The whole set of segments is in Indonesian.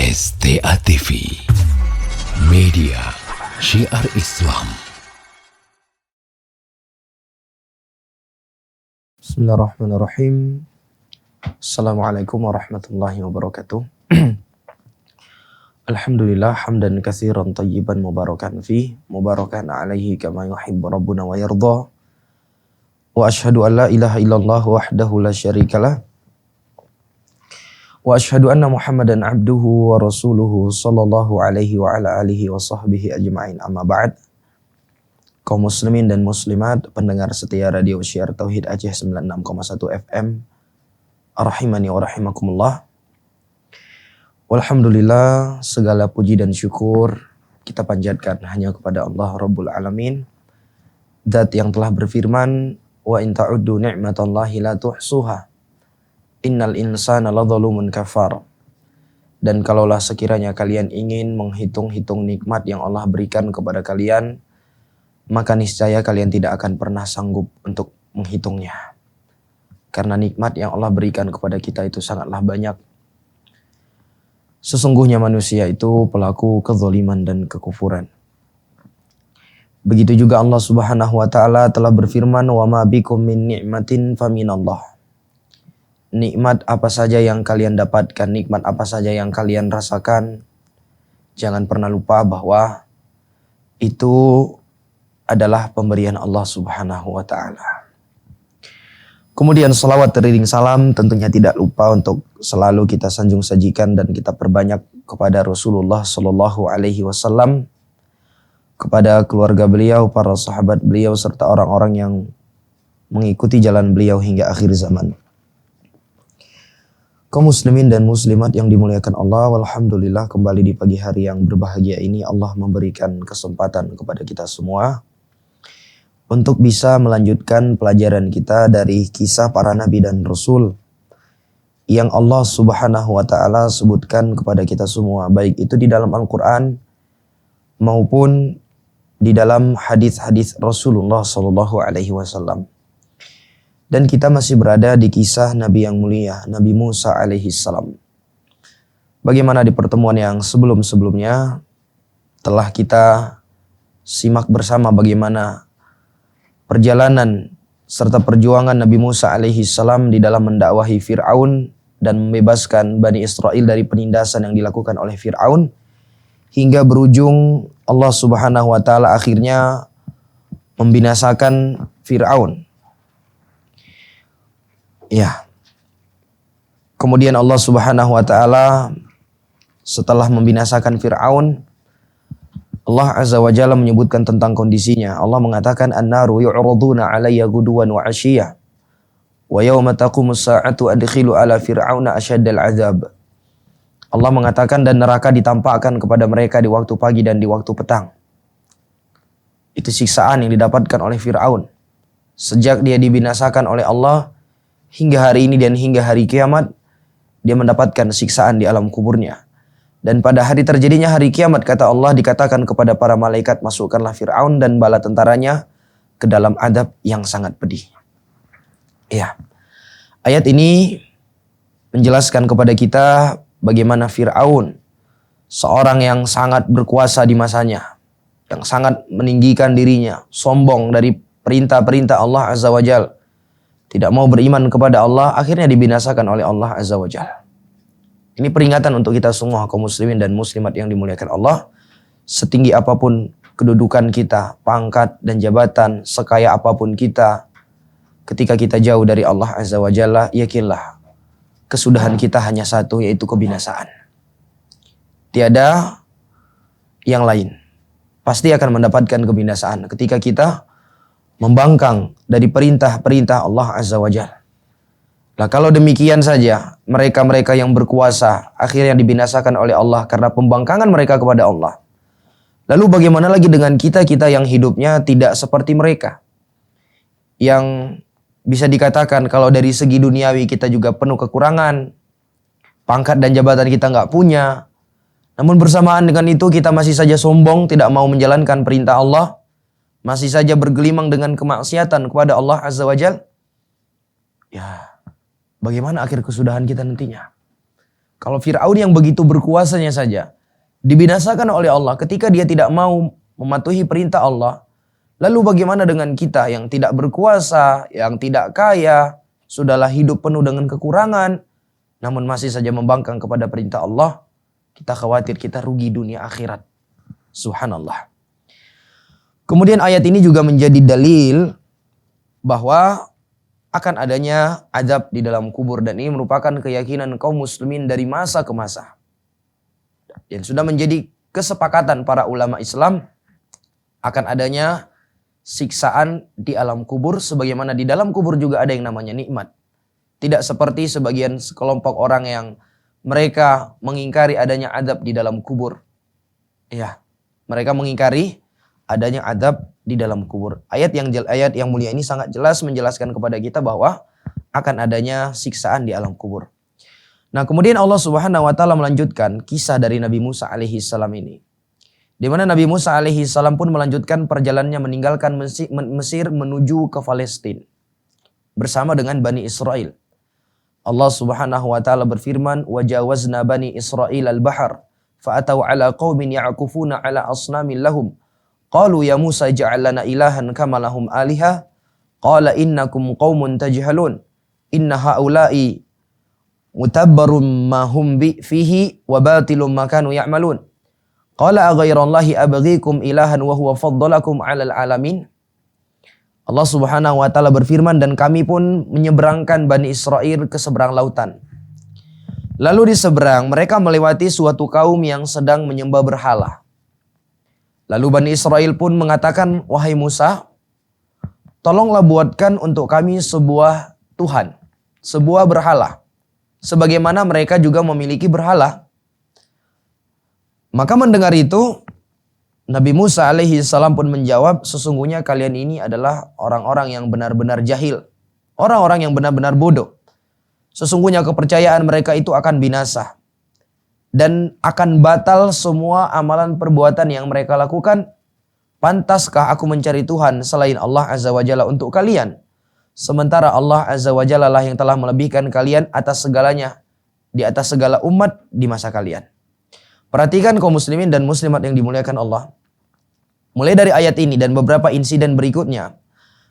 STA TV, media syiar Islam. Bismillahirrahmanirrahim. Assalamualaikum warahmatullahi wabarakatuh. Alhamdulillah hamdan katsiran tayyiban mubarakan fi, mubarakan alaihi kama yuhibbu rabbuna wa yarda. Wa asyhadu an la ilaha illallah wahdahu la syarikalah. Wa asyhadu anna Muhammadan abduhu wa rasuluhu sallallahu alaihi wa ala alihi wa sahbihi ajma'in, amma ba'd. Kaum muslimin dan muslimat, pendengar setia radio Syiar Tauhid Aceh 96,1 FM, rahimani wa rahimakumullah. Walhamdulillah, segala puji dan syukur kita panjatkan hanya kepada Allah Rabbul Alamin, Zat yang telah berfirman, wa in ta'uddu ni'matallahi la tuhsuha, innal insana ladzalumun kafar. Dan kalaulah sekiranya kalian ingin menghitung-hitung nikmat yang Allah berikan kepada kalian, maka niscaya kalian tidak akan pernah sanggup untuk menghitungnya. Karena nikmat yang Allah berikan kepada kita itu sangatlah banyak. Sesungguhnya manusia itu pelaku kezaliman dan kekufuran. Begitu juga Allah Subhanahu wa taala telah berfirman, wa ma bikum min ni'matin faminallah. Nikmat apa saja yang kalian dapatkan, nikmat apa saja yang kalian rasakan, jangan pernah lupa bahwa itu adalah pemberian Allah Subhanahu wa taala. Kemudian salawat teriring salam tentunya tidak lupa untuk selalu kita sanjung sajikan dan kita perbanyak kepada Rasulullah sallallahu alaihi wasallam, kepada keluarga beliau, para sahabat beliau serta orang-orang yang mengikuti jalan beliau hingga akhir zaman. Kaum muslimin dan muslimat yang dimuliakan Allah, walhamdulillah kembali di pagi hari yang berbahagia ini Allah memberikan kesempatan kepada kita semua untuk bisa melanjutkan pelajaran kita dari kisah para nabi dan rasul yang Allah Subhanahu wa taala sebutkan kepada kita semua, baik itu di dalam Al-Qur'an maupun di dalam hadis-hadis Rasulullah sallallahu alaihi wasallam. Dan kita masih berada di kisah Nabi yang mulia, Nabi Musa alaihi salam. Bagaimana di pertemuan yang sebelum-sebelumnya telah kita simak bersama bagaimana perjalanan serta perjuangan Nabi Musa alaihi salam di dalam mendakwahi Fir'aun dan membebaskan Bani Israel dari penindasan yang dilakukan oleh Fir'aun, hingga berujung Allah Subhanahu wa taala akhirnya membinasakan Fir'aun. Ya. Kemudian Allah Subhanahu wa taala setelah membinasakan Fir'aun, Allah Azza wa Jalla menyebutkan tentang kondisinya. Allah mengatakan, an-naru yu'raduna 'alayya ghuduwan wa 'ashiyah wa yawma taqumus sa'atu adkhilu ala fir'auna asyaddal 'adzab. Allah mengatakan, dan neraka ditampakkan kepada mereka di waktu pagi dan di waktu petang. Itu siksaan yang didapatkan oleh Fir'aun sejak dia dibinasakan oleh Allah hingga hari ini dan hingga hari kiamat, dia mendapatkan siksaan di alam kuburnya. Dan pada hari terjadinya hari kiamat, kata Allah, dikatakan kepada para malaikat, masukkanlah Fir'aun dan bala tentaranya ke dalam adab yang sangat pedih. Ya. Ayat ini menjelaskan kepada kita bagaimana Fir'aun, seorang yang sangat berkuasa di masanya, yang sangat meninggikan dirinya, sombong dari perintah-perintah Allah Azza wa Jalla, tidak mau beriman kepada Allah, akhirnya dibinasakan oleh Allah Azza wa Jalla. Ini peringatan untuk kita semua kaum muslimin dan muslimat yang dimuliakan Allah. Setinggi apapun kedudukan kita, pangkat dan jabatan, sekaya apapun kita, ketika kita jauh dari Allah Azza wa Jalla, yakinlah kesudahan kita hanya satu, yaitu kebinasaan. Tiada yang lain. Pasti akan mendapatkan kebinasaan ketika kita membangkang dari perintah-perintah Allah Azza wa Jalla. Nah, kalau demikian saja, mereka-mereka yang berkuasa akhirnya dibinasakan oleh Allah karena pembangkangan mereka kepada Allah. Lalu bagaimana lagi dengan kita-kita yang hidupnya tidak seperti mereka? Yang bisa dikatakan kalau dari segi duniawi kita juga penuh kekurangan, pangkat dan jabatan kita nggak punya. Namun bersamaan dengan itu kita masih saja sombong, tidak mau menjalankan perintah Allah, masih saja bergelimang dengan kemaksiatan kepada Allah Azza wa Jalla. Ya, bagaimana akhir kesudahan kita nantinya? Kalau Fir'aun yang begitu berkuasanya saja dibinasakan oleh Allah ketika dia tidak mau mematuhi perintah Allah, lalu bagaimana dengan kita yang tidak berkuasa, yang tidak kaya, sudahlah hidup penuh dengan kekurangan, namun masih saja membangkang kepada perintah Allah? Kita khawatir kita rugi dunia akhirat. Subhanallah. Kemudian ayat ini juga menjadi dalil bahwa akan adanya azab di dalam kubur, dan ini merupakan keyakinan kaum muslimin dari masa ke masa. Dan sudah menjadi kesepakatan para ulama Islam akan adanya siksaan di alam kubur, sebagaimana di dalam kubur juga ada yang namanya nikmat. Tidak seperti sebagian sekelompok orang yang mereka mengingkari adanya azab di dalam kubur. Ya, mereka mengingkari adanya azab di dalam kubur. Ayat yang mulia ini sangat jelas menjelaskan kepada kita bahwa akan adanya siksaan di alam kubur. Nah, kemudian Allah Subhanahu wa taala melanjutkan kisah dari Nabi Musa alaihi salam ini. Di mana Nabi Musa alaihi salam pun melanjutkan perjalanannya meninggalkan Mesir menuju ke Palestina bersama dengan Bani Israel. Allah Subhanahu wa taala berfirman, "Wa jawazna Bani Israil al-bahr fa'atau 'ala qaumin ya'kufuna 'ala asnamin lahum. Qalu ya Musa ij'al lana ilahan kama lahum aliha. Qala innakum qaumun tajhalun. Inna haula'i mutabbarum ma hum fihi wa batilum ma kanu ya'malun. Qala aghairallahi abghikum ilahan wa huwa faddalakum 'alal alamin." Allah Subhanahu wa taala berfirman, dan kami pun menyeberangkan Bani Israel ke seberang lautan. Lalu di seberang mereka melewati suatu kaum yang sedang menyembah berhala. Lalu Bani Israel pun mengatakan, "Wahai Musa, tolonglah buatkan untuk kami sebuah Tuhan, sebuah berhala, sebagaimana mereka juga memiliki berhala." Maka mendengar itu, Nabi Musa alaihi salam pun menjawab, "Sesungguhnya kalian ini adalah orang-orang yang benar-benar jahil, orang-orang yang benar-benar bodoh. Sesungguhnya kepercayaan mereka itu akan binasa. Dan akan batal semua amalan perbuatan yang mereka lakukan. Pantaskah aku mencari Tuhan selain Allah Azza wa Jalla untuk kalian? Sementara Allah Azza wa Jalla lah yang telah melebihkan kalian atas segalanya, di atas segala umat di masa kalian." Perhatikan kaum muslimin dan muslimat yang dimuliakan Allah. Mulai dari ayat ini dan beberapa insiden berikutnya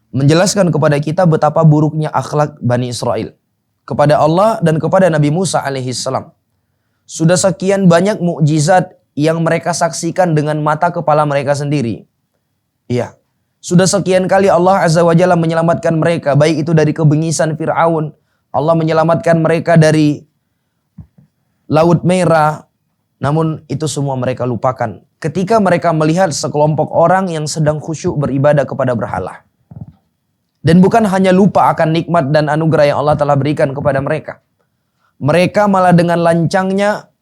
menjelaskan kepada kita betapa buruknya akhlak Bani Israel kepada Allah dan kepada Nabi Musa alaihi salam. Sudah sekian banyak mukjizat yang mereka saksikan dengan mata kepala mereka sendiri. Iya, sudah sekian kali Allah Azza wa Jalla menyelamatkan mereka, baik itu dari kebengisan Fir'aun, Allah menyelamatkan mereka dari Laut Merah. Namun itu semua mereka lupakan ketika mereka melihat sekelompok orang yang sedang khusyuk beribadah kepada berhala. Dan bukan hanya lupa akan nikmat dan anugerah yang Allah telah berikan kepada mereka. Mereka malah dengan lancangnya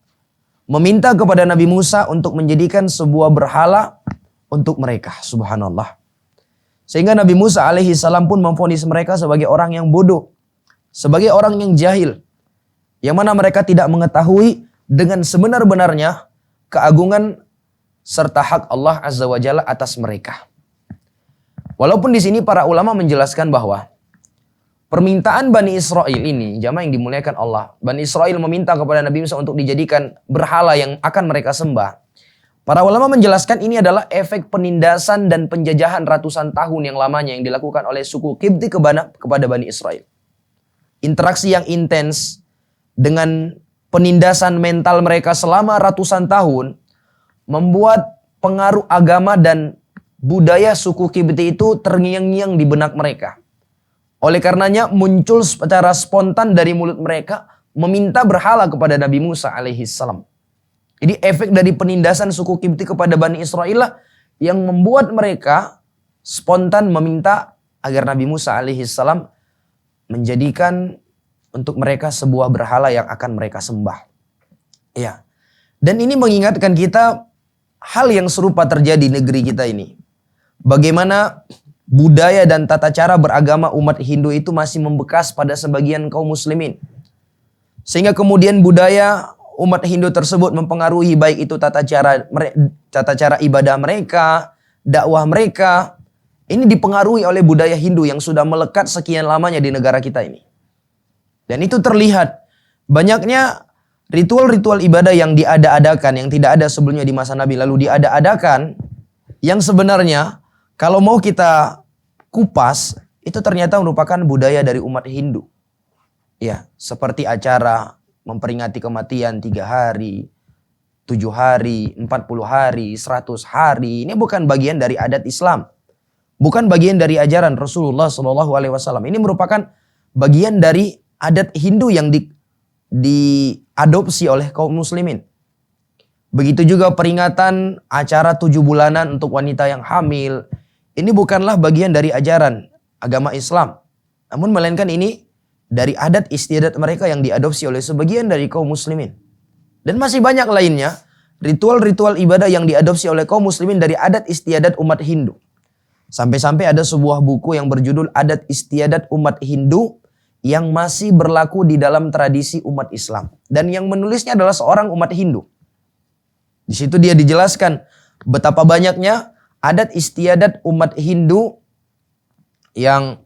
meminta kepada Nabi Musa untuk menjadikan sebuah berhala untuk mereka. Subhanallah. Sehingga Nabi Musa alaihi salam pun memvonis mereka sebagai orang yang bodoh, sebagai orang yang jahil, yang mana mereka tidak mengetahui dengan sebenar-benarnya keagungan serta hak Allah Azza wa Jalla atas mereka. Walaupun di sini para ulama menjelaskan bahwa permintaan Bani Israel ini, jamaah yang dimuliakan Allah, Bani Israel meminta kepada Nabi Musa untuk dijadikan berhala yang akan mereka sembah. Para ulama menjelaskan ini adalah efek penindasan dan penjajahan ratusan tahun yang lamanya yang dilakukan oleh suku Qibti kepada Bani Israel. Interaksi yang intens dengan penindasan mental mereka selama ratusan tahun membuat pengaruh agama dan budaya suku Qibti itu terngiang-ngiang di benak mereka. Oleh karenanya muncul secara spontan dari mulut mereka meminta berhala kepada Nabi Musa alaihi salam. Jadi efek dari penindasan suku Qibti kepada Bani Israel lah yang membuat mereka spontan meminta agar Nabi Musa alaihi salam menjadikan untuk mereka sebuah berhala yang akan mereka sembah. Ya. Dan ini mengingatkan kita hal yang serupa terjadi di negeri kita ini. Bagaimana budaya dan tata cara beragama umat Hindu itu masih membekas pada sebagian kaum muslimin. Sehingga kemudian budaya umat Hindu tersebut mempengaruhi baik itu tata cara ibadah mereka, dakwah mereka. Ini dipengaruhi oleh budaya Hindu yang sudah melekat sekian lamanya di negara kita ini. Dan itu terlihat banyaknya ritual-ritual ibadah yang diada-adakan, yang tidak ada sebelumnya di masa Nabi, lalu diada-adakan, yang sebenarnya kalau mau kita kupas, itu ternyata merupakan budaya dari umat Hindu. Ya, seperti acara memperingati kematian 3 hari, 7 hari, 40 hari, 100 hari. Ini bukan bagian dari adat Islam. Bukan bagian dari ajaran Rasulullah SAW. Ini merupakan bagian dari adat Hindu yang diadopsi oleh kaum muslimin. Begitu juga peringatan acara 7 bulanan untuk wanita yang hamil. Ini bukanlah bagian dari ajaran agama Islam. Namun melainkan ini dari adat istiadat mereka yang diadopsi oleh sebagian dari kaum muslimin. Dan masih banyak lainnya, ritual-ritual ibadah yang diadopsi oleh kaum muslimin dari adat istiadat umat Hindu. Sampai-sampai ada sebuah buku yang berjudul Adat Istiadat Umat Hindu yang masih berlaku di dalam tradisi umat Islam. Dan yang menulisnya adalah seorang umat Hindu. Di situ dia dijelaskan betapa banyaknya adat istiadat umat Hindu yang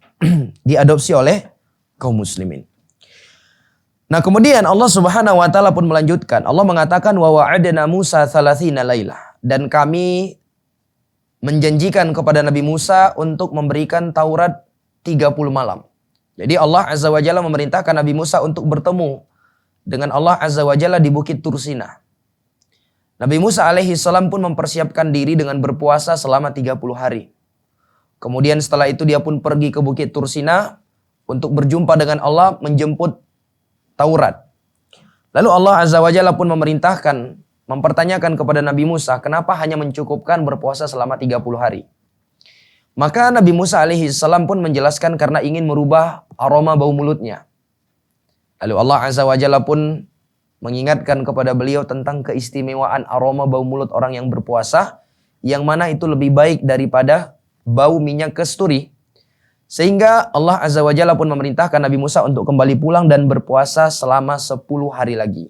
diadopsi oleh kaum muslimin. Nah, kemudian Allah Subhanahu wa taala pun melanjutkan. Allah mengatakan wa wa'adna Musa 30 lailah, dan kami menjanjikan kepada Nabi Musa untuk memberikan Taurat 30 malam. Jadi Allah Azza wa Jalla memerintahkan Nabi Musa untuk bertemu dengan Allah Azza wa Jalla di Bukit Tursina. Nabi Musa alaihi salam pun mempersiapkan diri dengan berpuasa selama 30 hari. Kemudian setelah itu dia pun pergi ke Bukit Tursina untuk berjumpa dengan Allah, menjemput Taurat. Lalu Allah Azza wa Jalla pun mempertanyakan kepada Nabi Musa, kenapa hanya mencukupkan berpuasa selama 30 hari? Maka Nabi Musa alaihi salam pun menjelaskan karena ingin merubah aroma bau mulutnya. Lalu Allah Azza wa Jalla pun mengingatkan kepada beliau tentang keistimewaan aroma bau mulut orang yang berpuasa, yang mana itu lebih baik daripada bau minyak kasturi. Sehingga Allah Azza wa Jalla pun memerintahkan Nabi Musa untuk kembali pulang dan berpuasa selama 10 hari lagi.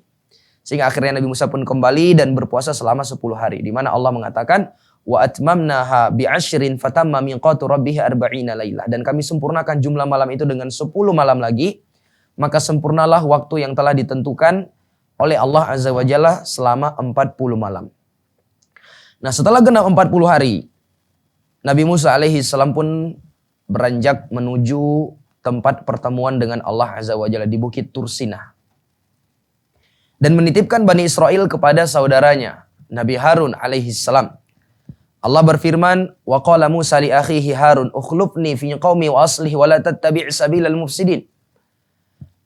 Sehingga akhirnya Nabi Musa pun kembali dan berpuasa selama 10 hari. Di mana Allah mengatakan, wa atmamnaha bi'ashrin fatamma miqatu rabbih arba'ina lailah. Dan kami sempurnakan jumlah malam itu dengan 10 malam lagi. Maka sempurnalah waktu yang telah ditentukan oleh Allah Azza wa Jalla selama 40 malam. Nah, setelah genap 40 hari, Nabi Musa alaihi salam pun beranjak menuju tempat pertemuan dengan Allah Azza wa Jalla di Bukit Tursina. Dan menitipkan Bani Israel kepada saudaranya, Nabi Harun alaihi salam. Allah berfirman, wa qala Musa li akhihi Harun, ukhlufni fi qaumi wa aslih wa la tattabi' sabilal mufsidin.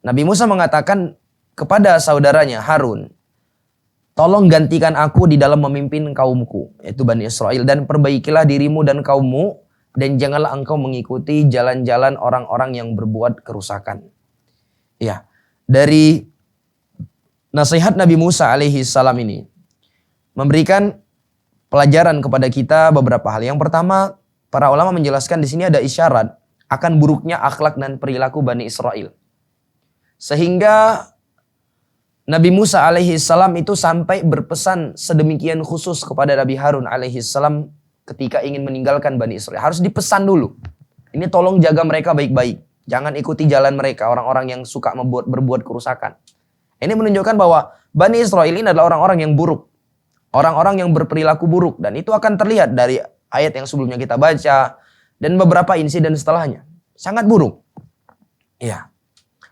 Nabi Musa mengatakan kepada saudaranya Harun, tolong gantikan aku di dalam memimpin kaumku, yaitu Bani Israel, dan perbaikilah dirimu dan kaummu, dan janganlah engkau mengikuti jalan-jalan orang-orang yang berbuat kerusakan. Ya, dari nasihat Nabi Musa alaihi salam ini memberikan pelajaran kepada kita beberapa hal. Yang pertama, para ulama menjelaskan di sini ada isyarat akan buruknya akhlak dan perilaku Bani Israel. Sehingga Nabi Musa alaihi salam itu sampai berpesan sedemikian khusus kepada Nabi Harun alaihi salam ketika ingin meninggalkan Bani Israel. Harus dipesan dulu. Ini tolong jaga mereka baik-baik. Jangan ikuti jalan mereka, orang-orang yang suka berbuat kerusakan. Ini menunjukkan bahwa Bani Israel ini adalah orang-orang yang buruk. Orang-orang yang berperilaku buruk. Dan itu akan terlihat dari ayat yang sebelumnya kita baca. Dan beberapa insiden setelahnya. Sangat buruk. Ya.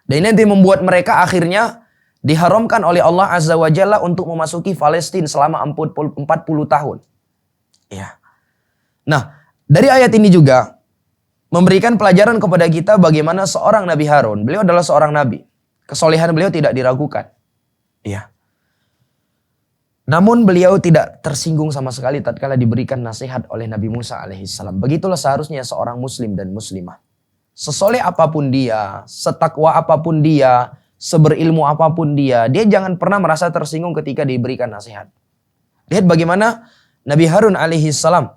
Dan ini nanti membuat mereka akhirnya diharamkan oleh Allah Azza wa Jalla untuk memasuki Palestina selama 40 tahun. Ya. Nah, dari ayat ini juga memberikan pelajaran kepada kita bagaimana seorang Nabi Harun. Beliau adalah seorang Nabi. Kesolehan beliau tidak diragukan. Iya. Namun beliau tidak tersinggung sama sekali tatkala diberikan nasihat oleh Nabi Musa alaihissalam. Begitulah seharusnya seorang muslim dan muslimah. Sesoleh apapun dia, setakwa apapun dia, seberilmu apapun dia jangan pernah merasa tersinggung ketika diberikan nasihat. Lihat bagaimana Nabi Harun alaihissalam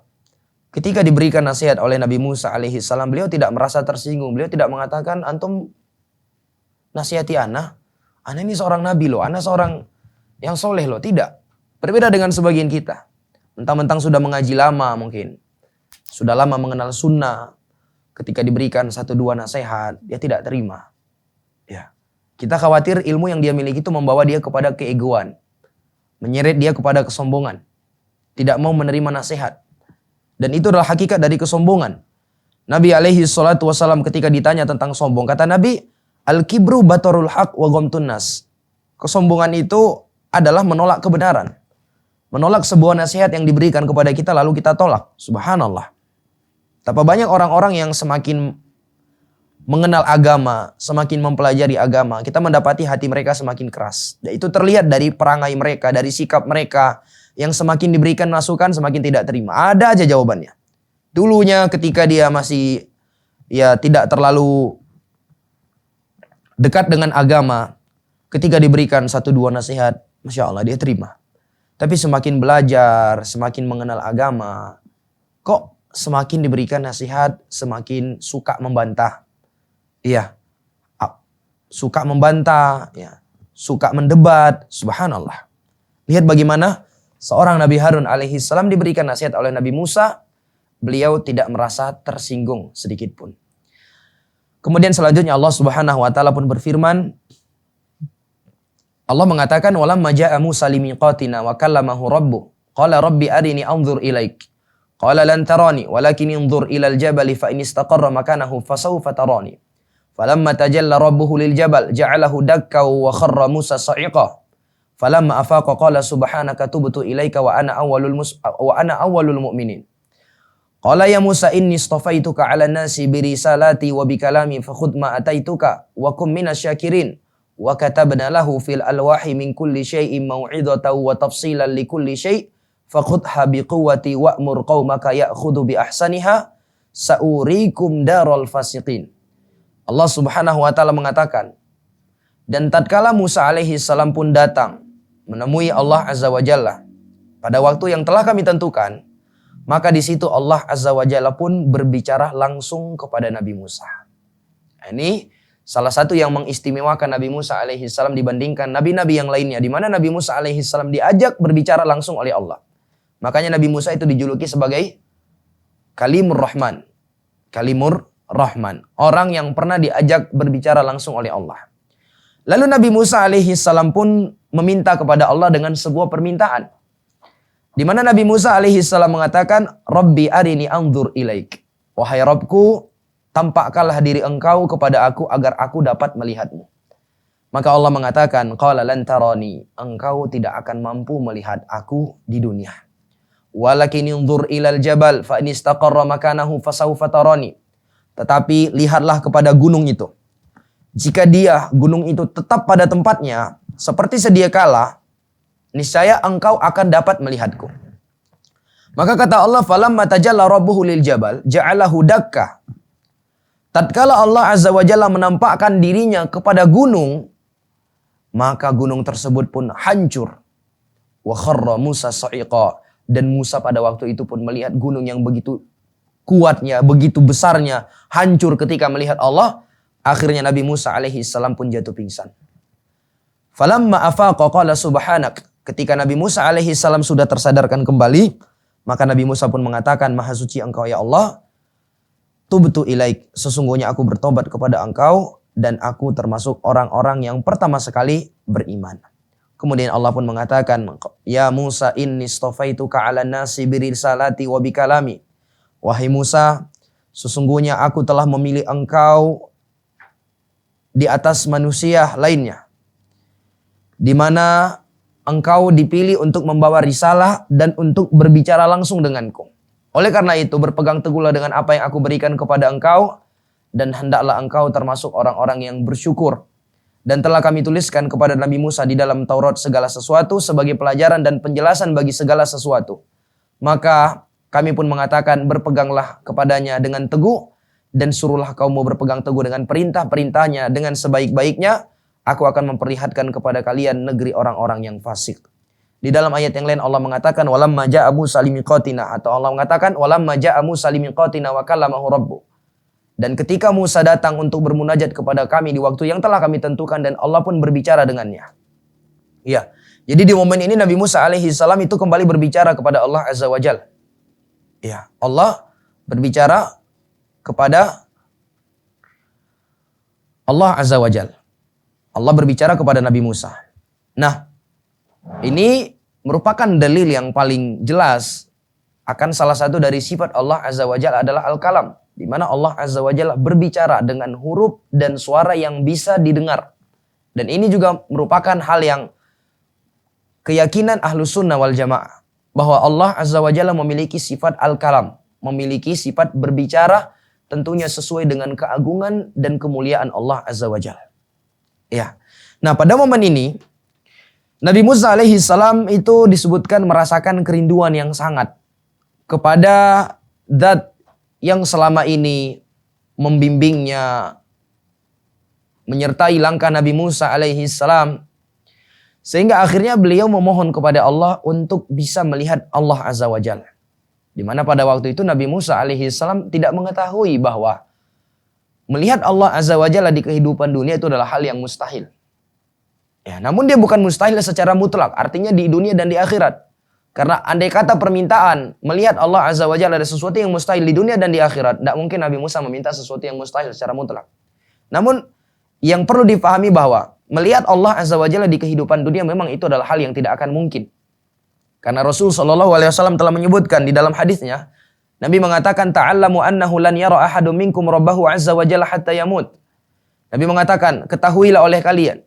ketika diberikan nasihat oleh Nabi Musa alaihissalam, beliau tidak merasa tersinggung. Beliau tidak mengatakan, antum nasihati ana ini seorang nabi loh, ana seorang yang soleh loh. Tidak. Berbeda dengan sebagian kita. Mentang-mentang sudah mengaji lama mungkin. Sudah lama mengenal sunnah. Ketika diberikan 1-2 nasihat, dia tidak terima. Ya. Kita khawatir ilmu yang dia miliki itu membawa dia kepada keegoan. Menyeret dia kepada kesombongan. Tidak mau menerima nasihat. Dan itu adalah hakikat dari kesombongan. Nabi alaihi salatu wasalam ketika ditanya tentang sombong, kata Nabi, al-kibru batarul haq wa ghamtun nas. Kesombongan itu adalah menolak kebenaran. Menolak sebuah nasihat yang diberikan kepada kita lalu kita tolak. Subhanallah. Betapa banyak orang-orang yang semakin mengenal agama, semakin mempelajari agama, kita mendapati hati mereka semakin keras. Dan itu terlihat dari perangai mereka, dari sikap mereka. Yang semakin diberikan masukan, semakin tidak terima. Ada aja jawabannya. Dulunya ketika dia masih tidak terlalu dekat dengan agama, ketika diberikan 1-2 nasihat, Masya Allah dia terima. Tapi semakin belajar, semakin mengenal agama, kok semakin diberikan nasihat, semakin suka membantah. Suka membantah, suka mendebat, subhanallah. Lihat bagaimana seorang Nabi Harun alaihi salam diberikan nasihat oleh Nabi Musa, beliau tidak merasa tersinggung sedikit pun. Kemudian selanjutnya Allah Subhanahu wa taala pun berfirman, Allah mengatakan walamma ja'a Musa limiqatina wa kallamahu rabbuh qala rabbi arini anzur ilaik qala lan tarani walakin anzur ilal jabali fa in istaqarra makanahu fasawfa tarani. Falamma tajalla rabbuhu lil jabal ja'alahu dakka wa kharra Musa sa'iqa. Falamma afaqa qala subhanaka tubtu ilaika wa ana awwalul mu'minin. Qala ya Musa inni istafaituka 'ala nasi bi risalati wa bi kalami fakhudh ma ataituka wa kum minasyakirin. Wa katabna lahu fil alwahi min kulli syai'in mau'izatan wa tafsilan li kulli syai' fakhudha bi quwwati wa'mur qaumaka ya'khudhu bi ahsaniha sa'urikum daral fasiqin. Allah Subhanahu wa taala mengatakan, dan tatkala Musa alaihi salam pun datang menemui Allah Azza wa Jalla pada waktu yang telah kami tentukan, maka di situ Allah Azza wa Jalla pun berbicara langsung kepada Nabi Musa. Ini salah satu yang mengistimewakan Nabi Musa alaihi salam dibandingkan nabi-nabi yang lainnya, di mana Nabi Musa alaihi salam diajak berbicara langsung oleh Allah. Makanya Nabi Musa itu dijuluki sebagai Kalimur Rahman. Kalimur Rahman, orang yang pernah diajak berbicara langsung oleh Allah. Lalu Nabi Musa alaihi salam pun meminta kepada Allah dengan sebuah permintaan. Di mana Nabi Musa alaihi salam mengatakan, Rabbi arini anzur ilaik. Wahai Rabbku, tampakkanlah diri engkau kepada aku agar aku dapat melihatmu. Maka Allah mengatakan, qala lan tarani, engkau tidak akan mampu melihat aku di dunia. Walakin anzur ilal jabal fa in istaqarra makanahu fasawfa tarani. Tetapi lihatlah kepada gunung itu. Jika gunung itu tetap pada tempatnya, seperti sedia kala, niscaya engkau akan dapat melihatku. Maka kata Allah, falamma tajalla rabbuhu lil jabal, ja'alahu dakka. Tatkala Allah Azza wa Jalla menampakkan dirinya kepada gunung, maka gunung tersebut pun hancur. Wa kharra Musa sa'iqa. Dan Musa pada waktu itu pun melihat gunung yang begitu kuatnya, begitu besarnya, hancur ketika melihat Allah. Akhirnya Nabi Musa alaihi salam pun jatuh pingsan. Falamma afaqa qala subhanak. Ketika Nabi Musa alaihi salam sudah tersadarkan kembali, maka Nabi Musa pun mengatakan, Maha suci engkau ya Allah, tubtu ilaik, sesungguhnya aku bertobat kepada engkau dan aku termasuk orang-orang yang pertama sekali beriman. Kemudian Allah pun mengatakan, ya Musa inni istafaituka 'alan nasi birisalati wa bikalami. Wahai Musa, sesungguhnya aku telah memilih engkau di atas manusia lainnya, di mana engkau dipilih untuk membawa risalah dan untuk berbicara langsung denganku. Oleh karena itu berpegang teguhlah dengan apa yang aku berikan kepada engkau, dan hendaklah engkau termasuk orang-orang yang bersyukur. Dan telah kami tuliskan kepada Nabi Musa di dalam Taurat segala sesuatu sebagai pelajaran dan penjelasan bagi segala sesuatu. Maka kami pun mengatakan, berpeganglah kepadanya dengan teguh, dan suruhlah kaummu berpegang teguh dengan perintah-perintahnya dengan sebaik-baiknya. Aku akan memperlihatkan kepada kalian negeri orang-orang yang fasik. Di dalam ayat yang lain Allah mengatakan, walamma ja'a Musa limiqatina, atau Allah mengatakan, walamma ja'a Musa limiqatina wa kallamahu rabbuh. Dan ketika Musa datang untuk bermunajat kepada kami di waktu yang telah kami tentukan, dan Allah pun berbicara dengannya. Ya, jadi di momen ini Nabi Musa alaihi salam itu kembali berbicara kepada Allah Azza wa Jalla. Ya, Allah berbicara kepada Allah Azza wa Jalla. Allah berbicara kepada Nabi Musa. Nah, ini merupakan dalil yang paling jelas akan salah satu dari sifat Allah Azza wa Jalla adalah Al-Kalam. Di mana Allah Azza wa Jalla berbicara dengan huruf dan suara yang bisa didengar. Dan ini juga merupakan hal yang keyakinan Ahlus Sunnah wal Jamaah. Bahwa Allah Azza wa Jalla memiliki sifat Al-Kalam. Memiliki sifat berbicara tentunya sesuai dengan keagungan dan kemuliaan Allah Azza wa Jalla. Ya. Nah, pada momen ini Nabi Musa alaihi salam itu disebutkan merasakan kerinduan yang sangat kepada zat yang selama ini membimbingnya, menyertai langkah Nabi Musa alaihi salam, sehingga akhirnya beliau memohon kepada Allah untuk bisa melihat Allah Azza wa Jalla. Di mana pada waktu itu Nabi Musa alaihi salam tidak mengetahui bahwa melihat Allah Azza wa Jalla di kehidupan dunia itu adalah hal yang mustahil. Ya, namun dia bukan mustahil secara mutlak, artinya di dunia dan di akhirat. Karena andai kata permintaan melihat Allah Azza wa Jalla ada sesuatu yang mustahil di dunia dan di akhirat, tidak mungkin Nabi Musa meminta sesuatu yang mustahil secara mutlak. Namun yang perlu difahami bahwa melihat Allah Azza wa Jalla di kehidupan dunia memang itu adalah hal yang tidak akan mungkin. Karena Rasul Shallallahu Alaihi Wasallam telah menyebutkan di dalam hadisnya, Nabi mengatakan, "Ta'allamu annahu lan yara ahadun minkum rabbahu azza wa jalla hatta yamut." Nabi mengatakan, ketahuilah oleh kalian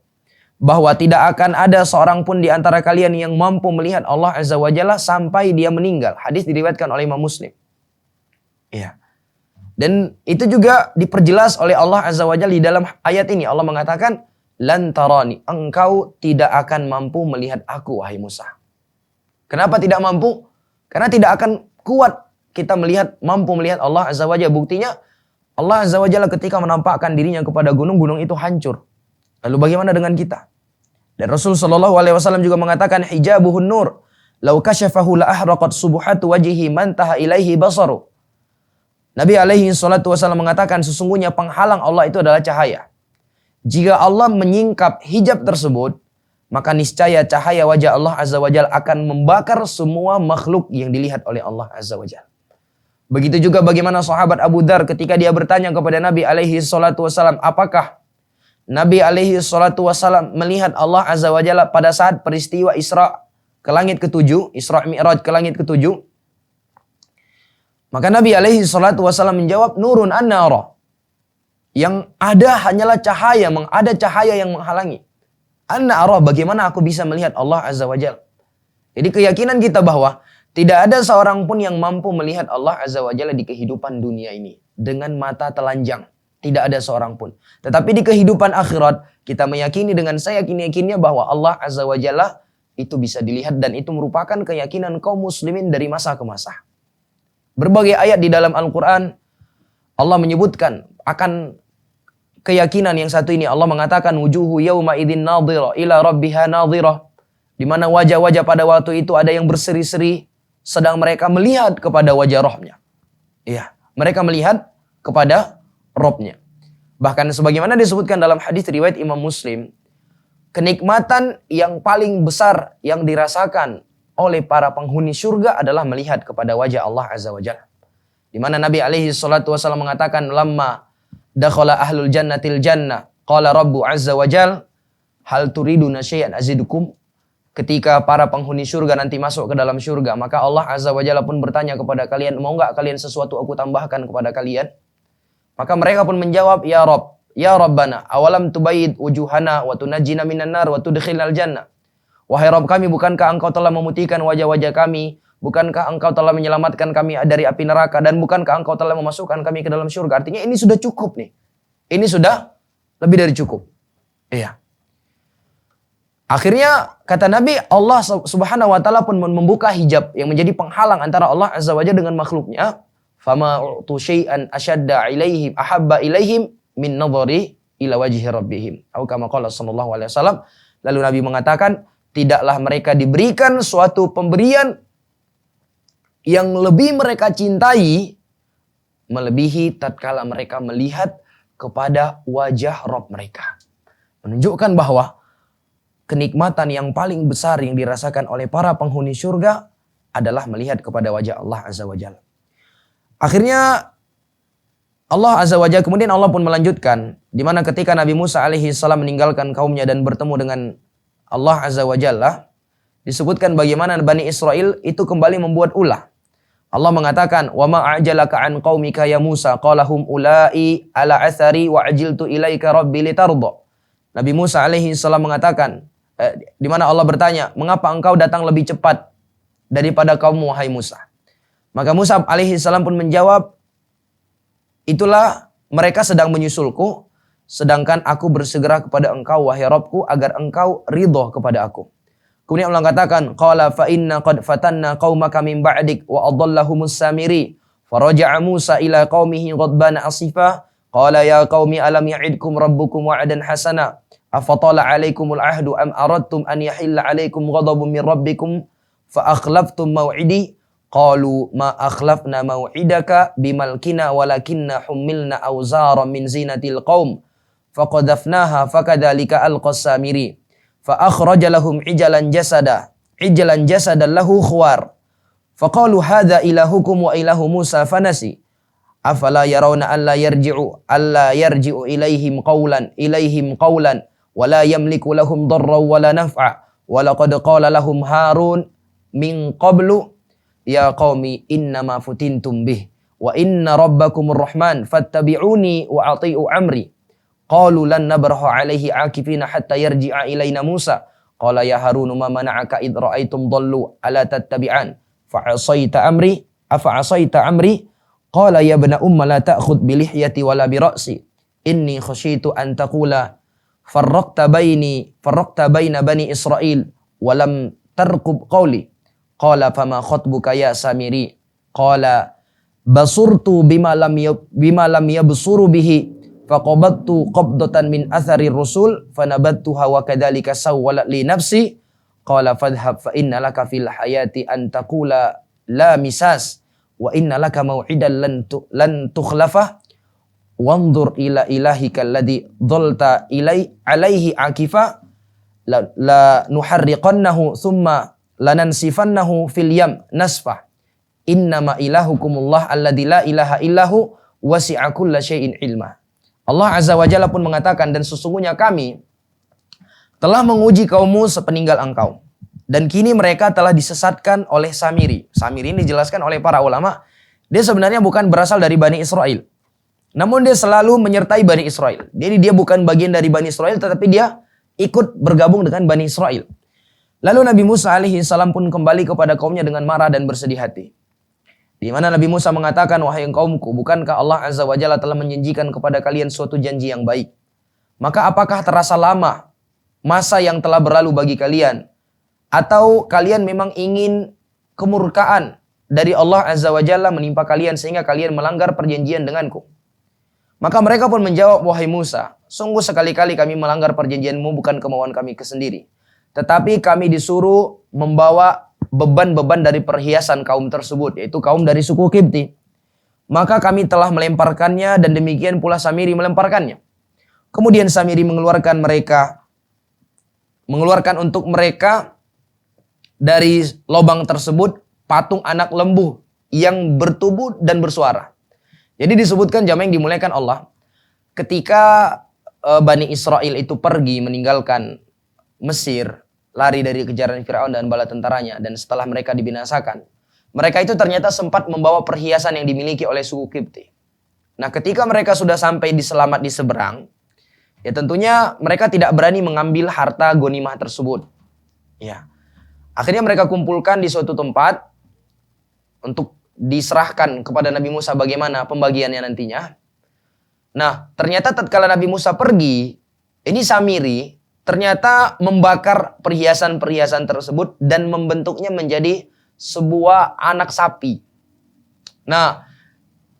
bahwa tidak akan ada seorang pun di antara kalian yang mampu melihat Allah Azza wa Jalla sampai dia meninggal. Hadis diriwayatkan oleh Imam Muslim. Iya. Dan itu juga diperjelas oleh Allah Azza wa Jalla di dalam ayat ini. Allah mengatakan, "Lan tarani," engkau tidak akan mampu melihat aku, wahai Musa. Kenapa tidak mampu? Karena tidak akan kuat kita mampu melihat Allah Azza wa Jalla. Buktinya Allah Azza wa Jalla ketika menampakkan dirinya kepada gunung, gunung itu hancur. Lalu bagaimana dengan kita? Dan Rasul Shallallahu Alaihi Wasallam juga mengatakan, hijabuhun nur, lau kasyafahu la ahraqat subuhatu wajhi man taha ilaihi basaru. Nabi alaihi salatu wasallam mengatakan sesungguhnya penghalang Allah itu adalah cahaya. Jika Allah menyingkap hijab tersebut, maka niscaya cahaya wajah Allah Azza wa Jalla akan membakar semua makhluk yang dilihat oleh Allah Azza wa Jalla. Begitu juga bagaimana sahabat Abu Dzar ketika dia bertanya kepada Nabi alaihi salatu wasallam, apakah Nabi alaihi salatu wasallam melihat Allah Azza wa Jalla pada saat peristiwa Isra ke langit ke-7, Isra Mi'raj ke langit ke-7? Maka Nabi alaihi salatu wasallam menjawab, nurun an-nara. Yang ada hanyalah cahaya, ada cahaya yang menghalangi. An-nara, bagaimana aku bisa melihat Allah Azza wa Jalla? Jadi keyakinan kita bahwa tidak ada seorang pun yang mampu melihat Allah Azza wa Jalla di kehidupan dunia ini dengan mata telanjang. Tidak ada seorang pun. Tetapi di kehidupan akhirat, kita meyakini dengan seyakin-yakinnya bahwa Allah Azza wa Jalla itu bisa dilihat dan itu merupakan keyakinan kaum muslimin dari masa ke masa. Berbagai ayat di dalam Al-Quran, Allah menyebutkan akan keyakinan yang satu ini. Allah mengatakan, wujuhu yawma idhin nadhira ila rabbiha nadhira. Di mana wajah-wajah pada waktu itu ada yang berseri-seri, sedang mereka melihat kepada wajah Rabb-Nya. Iya, mereka melihat kepada Robnya. Bahkan sebagaimana disebutkan dalam hadis riwayat Imam Muslim, kenikmatan yang paling besar yang dirasakan oleh para penghuni surga adalah melihat kepada wajah Allah Azza wa Jalla. Di mana Nabi alaihi salatu wasallam mengatakan, lamma dakhala ahlul jannatil jannah qala rabbu azza wa jalla hal turiduna syai'an azidukum. Ketika para penghuni surga nanti masuk ke dalam surga, maka Allah Azza wa Jalla pun bertanya kepada kalian, mau enggak kalian sesuatu aku tambahkan kepada kalian? Maka mereka pun menjawab, ya Rabb, ya Rabbana, awalam tubayid wujuhana wa tunajjina minan nar wa tudkhilnal jannah. Wahai Rabb kami, bukankah engkau telah memutihkan wajah-wajah kami? Bukankah engkau telah menyelamatkan kami dari api neraka? Dan bukankah engkau telah memasukkan kami ke dalam surga? Artinya ini sudah cukup nih. Ini sudah lebih dari cukup. Iya. Akhirnya kata Nabi, Allah subhanahu wa ta'ala pun membuka hijab yang menjadi penghalang antara Allah Azza wa Jalla dengan makhluknya. Fama u'tu syai'an asyadda ilaihim ahabba ilaihim min nadhari ila wajhi rabbihim. Atau kama qala sallallahu alaihi wasallam. Lalu Nabi mengatakan, tidaklah mereka diberikan suatu pemberian yang lebih mereka cintai melebihi tatkala mereka melihat kepada wajah Rabb mereka. Menunjukkan bahwa kenikmatan yang paling besar yang dirasakan oleh para penghuni surga adalah melihat kepada wajah Allah Azza wa Jalla. Akhirnya Allah Azza wa Jalla, kemudian Allah pun melanjutkan, di mana ketika Nabi Musa alaihi salam meninggalkan kaumnya dan bertemu dengan Allah Azza wa Jalla, disebutkan bagaimana Bani Israel itu kembali membuat ulah. Allah mengatakan, "Wa ma a'jalaka an qaumika ya Musa, qala hum ulai ala athari wa ajiltu ilaika rabbi litarda." Nabi Musa alaihi salam mengatakan, di mana Allah bertanya, "Mengapa engkau datang lebih cepat daripada kaummu, wahai Musa?" Maka Musa alaihi salam pun menjawab, "Itulah mereka sedang menyusulku, sedangkan aku bersegera kepada engkau, wahai Rabbku, agar engkau ridho kepada aku." Kemudian Allah katakan, "Qala fa inna qad fatanna qaumaka min ba'dik wa adallahumus samiri." Faraja'a Musa ila qaumihi ghadbana asifa, qala ya qaumi alam ya'idkum rabbukum wa'dan hasana, afatala 'alaikumul 'ahdu am aradtum an yahilla 'alaikum ghadabun min rabbikum fa akhlaftum maw'idi. Qalu ma akhlafna maw'idaka bimalkina walakinna humilna awzara min zinatil qaum faqadhafnaha fakadzalika alqas samiri. Fa akhraja lahum ijlan jasadan lahu khuwar. Faqalu hadza ilahukum wa ilahu Musa fanasi. Afala yarawna alla yarji'u ilaihim qawlan wa la yamliku lahum darran wa la naf'a. Wa laqad qala lahum Harun min qablu ya qaumi innama futintum bih wa inna rabbakumur rahman fattabi'uni wa ati'u amri. Qalu lan nabraha alaihi akifina hatta yarji'a ilaina Musa. Qala ya Harun ma mana'aka id ra'aitum dhallu ala tattabi'an fa'asaita amri afa'asaita amri. Qala ya ibna umma la ta'khudh bi lihyati wala bi ra'si inni khasyitu an taqula farraqta baina bani Israil wa lam tarqub qawli. Qala fama khatbuka ya Samiri. Qala basurtu bima lam yabsuru bihi faqabattu qabdatan min athari rusul fanabattuha wa kadzalika sawwalat li nafsi. Qala fadhhab fa inna laka fil hayati an taqula la misas wa inna laka maw'idan lan tukhlafah wanzur ila ilahika alladhi dhalta alaihi akifa la nuharriqannahu thumma lanansifannahu fil yam nasfah innama ilahukumullah alladzi la ilaha illahu wasi'a kulla syai'in ilma. Allah Azza wa Jalla pun mengatakan, dan sesungguhnya kami telah menguji kaummu sepeninggal engkau. Dan kini mereka telah disesatkan oleh Samiri. Samiri ini dijelaskan oleh para ulama. Dia sebenarnya bukan berasal dari Bani Israel. Namun dia selalu menyertai Bani Israel. Jadi dia bukan bagian dari Bani Israel, tetapi dia ikut bergabung dengan Bani Israel. Lalu Nabi Musa alaihi salam pun kembali kepada kaumnya dengan marah dan bersedih hati. Di mana Nabi Musa mengatakan, wahai kaumku, bukankah Allah Azza wa Jalla telah menjanjikan kepada kalian suatu janji yang baik? Maka apakah terasa lama masa yang telah berlalu bagi kalian? Atau kalian memang ingin kemurkaan dari Allah Azza wa Jalla menimpa kalian sehingga kalian melanggar perjanjian denganku? Maka mereka pun menjawab, wahai Musa, sungguh sekali-kali kami melanggar perjanjianmu bukan kemauan kami sendiri. Tetapi kami disuruh membawa beban-beban dari perhiasan kaum tersebut, yaitu kaum dari suku Kipti. Maka kami telah melemparkannya dan demikian pula Samiri melemparkannya. Kemudian Samiri mengeluarkan untuk mereka dari lubang tersebut patung anak lembu yang bertubuh dan bersuara. Jadi disebutkan jamaah yang dimuliakan Allah, ketika Bani Israel itu pergi meninggalkan Mesir, lari dari kejaran Firaun dan bala tentaranya, dan setelah mereka dibinasakan, mereka itu ternyata sempat membawa perhiasan yang dimiliki oleh suku Kipti. Nah, ketika mereka sudah sampai selamat di seberang, ya tentunya mereka tidak berani mengambil harta ghanimah tersebut. Ya. Akhirnya mereka kumpulkan di suatu tempat untuk diserahkan kepada Nabi Musa bagaimana pembagiannya nantinya. Nah, ternyata tatkala Nabi Musa pergi, ini Samiri ternyata membakar perhiasan-perhiasan tersebut dan membentuknya menjadi sebuah anak sapi. Nah,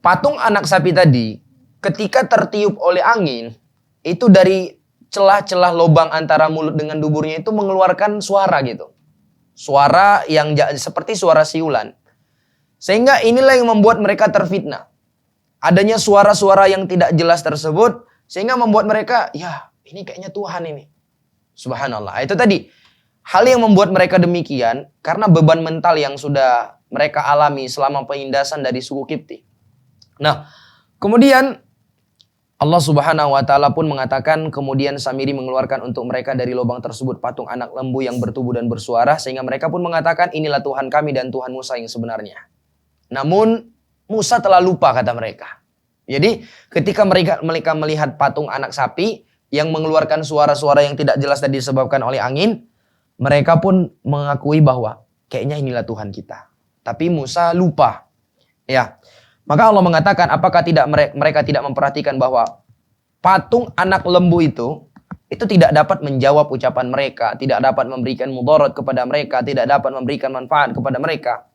patung anak sapi tadi ketika tertiup oleh angin, itu dari celah-celah lubang antara mulut dengan duburnya itu mengeluarkan suara gitu. Suara yang seperti suara siulan. Sehingga inilah yang membuat mereka terfitnah. Adanya suara-suara yang tidak jelas tersebut sehingga membuat mereka, ya ini kayaknya Tuhan ini. Subhanallah. Itu tadi hal yang membuat mereka demikian karena beban mental yang sudah mereka alami selama penindasan dari suku Kipti. Nah, Kemudian Allah Subhanahu wa taala pun mengatakan, kemudian Samiri mengeluarkan untuk mereka dari lubang tersebut patung anak lembu yang bertubuh dan bersuara, sehingga mereka pun mengatakan, inilah Tuhan kami dan Tuhan Musa yang sebenarnya. Namun Musa telah lupa, kata mereka. Jadi ketika mereka melihat patung anak sapi yang mengeluarkan suara-suara yang tidak jelas dan disebabkan oleh angin, mereka pun mengakui bahwa kayaknya inilah Tuhan kita. Tapi Musa lupa. Ya. Maka Allah mengatakan, apakah tidak mereka tidak memperhatikan bahwa patung anak lembu itu tidak dapat menjawab ucapan mereka, tidak dapat memberikan mudarat kepada mereka, tidak dapat memberikan manfaat kepada mereka.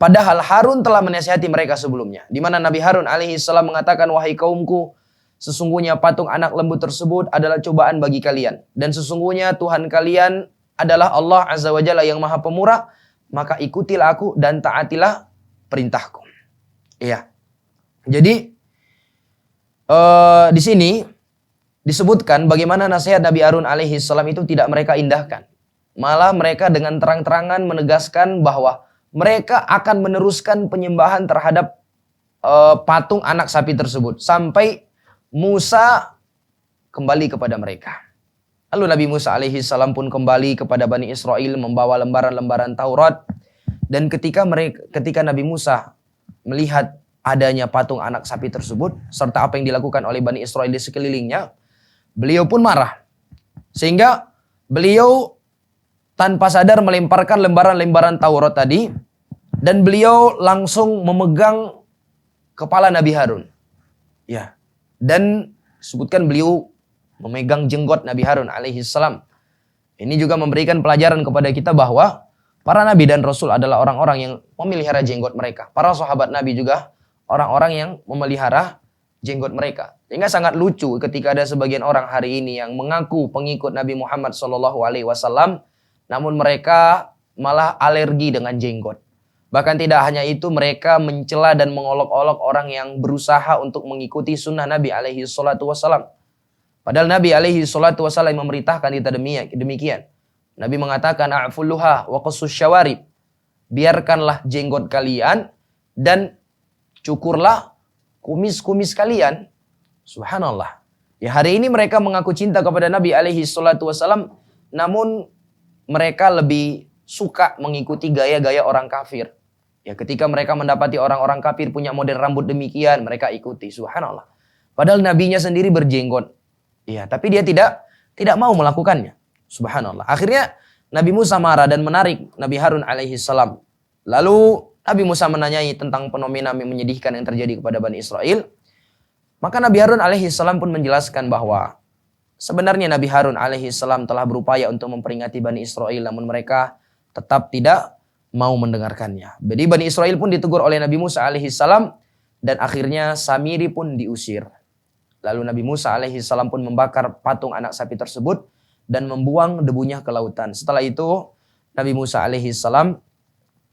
Padahal Harun telah menasihati mereka sebelumnya. Di mana Nabi Harun alaihissalam mengatakan, wahai kaumku, sesungguhnya patung anak lembu tersebut adalah cobaan bagi kalian. Dan sesungguhnya Tuhan kalian adalah Allah Azza wa Jalla yang maha pemurah. Maka ikutilah aku dan taatilah perintahku. Iya. Jadi di sini disebutkan bagaimana nasihat Nabi Harun alaihissalam itu tidak mereka indahkan. Malah mereka dengan terang-terangan menegaskan bahwa mereka akan meneruskan penyembahan terhadap patung anak sapi tersebut sampai Musa kembali kepada mereka. Lalu Nabi Musa alaihissalam pun kembali kepada Bani Israel membawa lembaran-lembaran Taurat. Dan ketika Nabi Musa melihat adanya patung anak sapi tersebut serta apa yang dilakukan oleh Bani Israel di sekelilingnya, beliau pun marah. Sehingga beliau tanpa sadar melemparkan lembaran-lembaran Taurat tadi dan beliau langsung memegang kepala Nabi Harun. Ya. Dan sebutkan beliau memegang jenggot Nabi Harun alaihissalam. Ini juga memberikan pelajaran kepada kita bahwa para nabi dan rasul adalah orang-orang yang memelihara jenggot mereka. Para sahabat Nabi juga orang-orang yang memelihara jenggot mereka. Sehingga sangat lucu ketika ada sebagian orang hari ini yang mengaku pengikut Nabi Muhammad SAW, namun mereka malah alergi dengan jenggot. Bahkan tidak hanya itu, mereka mencela dan mengolok-olok orang yang berusaha untuk mengikuti sunnah Nabi SAW. Padahal Nabi SAW memerintahkan kita demikian. Nabi mengatakan, a'fulluha wa qassus syawarib. Biarkanlah jenggot kalian dan cukurlah kumis-kumis kalian. Subhanallah. Ya, hari ini mereka mengaku cinta kepada Nabi SAW, namun mereka lebih suka mengikuti gaya-gaya orang kafir. Ya, ketika mereka mendapati orang-orang kafir punya model rambut demikian, mereka ikuti. Subhanallah. Padahal nabinya sendiri berjenggot. Ya, tapi dia tidak mau melakukannya. Subhanallah. Akhirnya Nabi Musa marah dan menarik Nabi Harun alaihissalam. Lalu Nabi Musa menanyai tentang fenomena yang menyedihkan yang terjadi kepada Bani Israel. Maka Nabi Harun alaihissalam pun menjelaskan bahwa sebenarnya Nabi Harun alaihissalam telah berupaya untuk memperingati Bani Israel, namun mereka tetap tidak mau mendengarkannya. Jadi Bani Israel pun ditegur oleh Nabi Musa alaihissalam dan akhirnya Samiri pun diusir. Lalu Nabi Musa alaihissalam pun membakar patung anak sapi tersebut dan membuang debunya ke lautan. Setelah itu Nabi Musa alaihissalam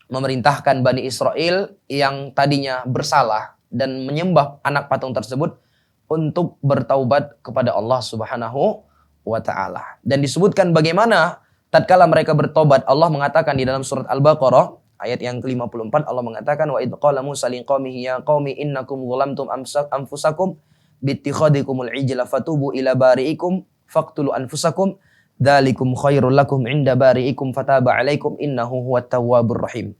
memerintahkan Bani Israel yang tadinya bersalah dan menyembah anak patung tersebut untuk bertaubat kepada Allah Subhanahu wa taala. Dan disebutkan bagaimana tatkala mereka bertobat, Allah mengatakan di dalam surat Al-Baqarah ayat yang ke-54, Allah mengatakan, wa idh qala Musa liqaumihi ya qaumi innakum zalamtum anfusakum bittikhadikumul ijla fatubu ila bari'ikum faqtulu anfusakum dzalikum khairul lakum inda bari'ikum fataba 'alaikum innahu huwat tawwabur rahim.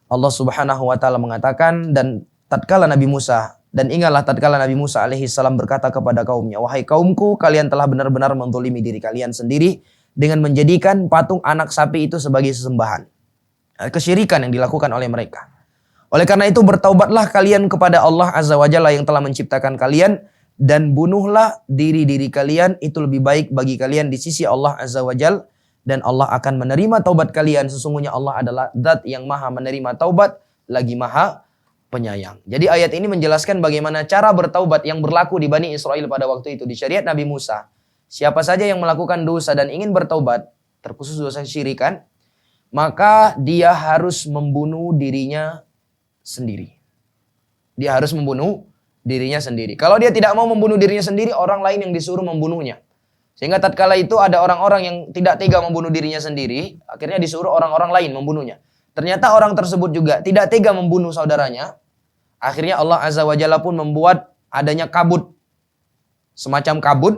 Allah Subhanahu wa taala mengatakan, dan tatkala Nabi Musa, dan ingatlah tatkala Nabi Musa alaihi salam berkata kepada kaumnya, wahai kaumku, kalian telah benar-benar menzalimi diri kalian sendiri dengan menjadikan patung anak sapi itu sebagai sesembahan. Kesyirikan yang dilakukan oleh mereka. Oleh karena itu bertaubatlah kalian kepada Allah Azza wa Jalla yang telah menciptakan kalian, dan bunuhlah diri-diri kalian, itu lebih baik bagi kalian di sisi Allah Azza wa Jalla, dan Allah akan menerima taubat kalian. Sesungguhnya Allah adalah zat yang maha menerima taubat, lagi maha penyayang. Jadi ayat ini menjelaskan bagaimana cara bertaubat yang berlaku di Bani Israel pada waktu itu. Di syariat Nabi Musa, siapa saja yang melakukan dosa dan ingin bertaubat, terkhusus dosa syirikan, maka dia harus membunuh dirinya sendiri. Dia harus membunuh dirinya sendiri. Kalau dia tidak mau membunuh dirinya sendiri, orang lain yang disuruh membunuhnya. Sehingga tatkala itu ada orang-orang yang tidak tega membunuh dirinya sendiri, akhirnya disuruh orang-orang lain membunuhnya. Ternyata orang tersebut juga tidak tega membunuh saudaranya. Akhirnya Allah Azza wa Jalla pun membuat adanya kabut, semacam kabut,